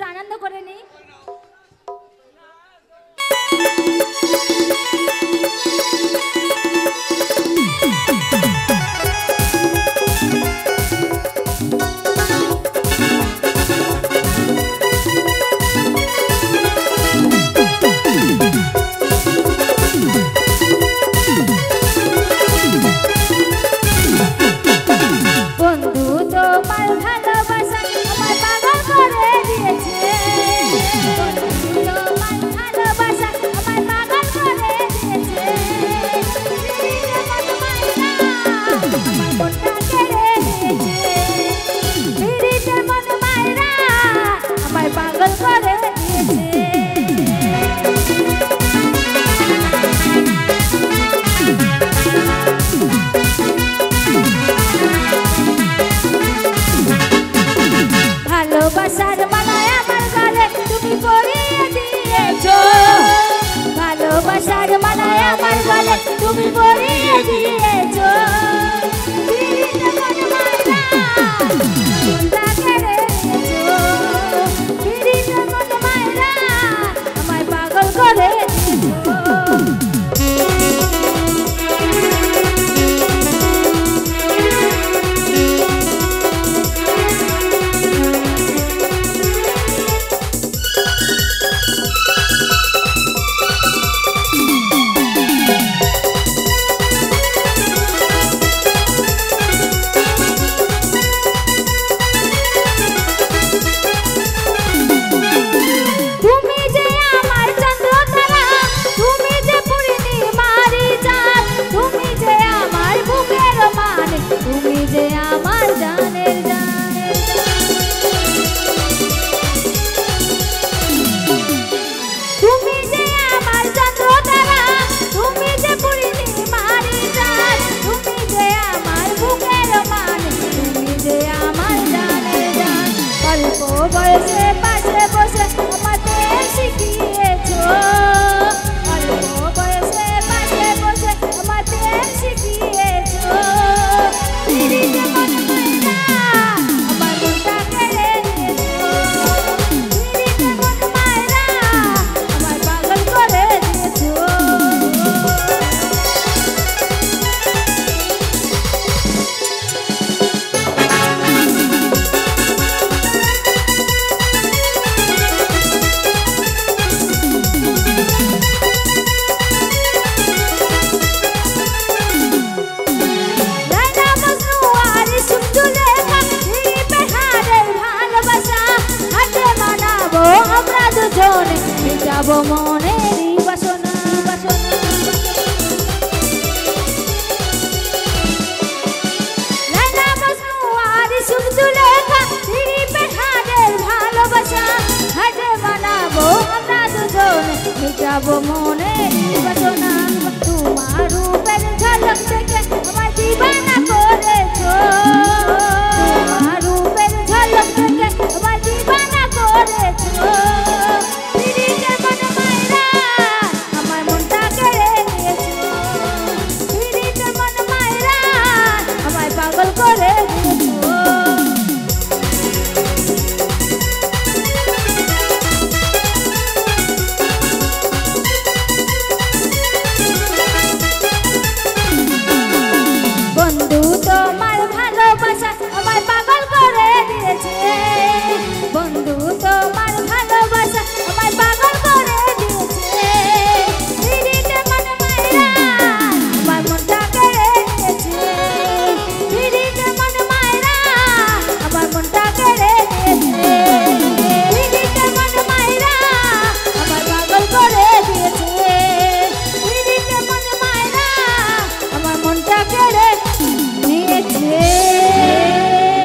একটু আনন্দ করে নি। ভালোবাসার মালায় আমার গলে তুমি পরিয়ে দিয়েছো, ভালোবাসার মালায় আমার গলে তুমি পরিয়ে দিয়েছো। আমায় পাগল করে দিয়েছো। বয়সে পাশে বসে আমাকে শিখিয়েছো, অল্প বয়সে পাশে বসে আমাকে শিখিয়েছো। আমার মনটা কেড়ে নিয়েছো, মন মায়েরা আমার পাগল করে দিয়েছো। আমরা দুজনে যাব মনের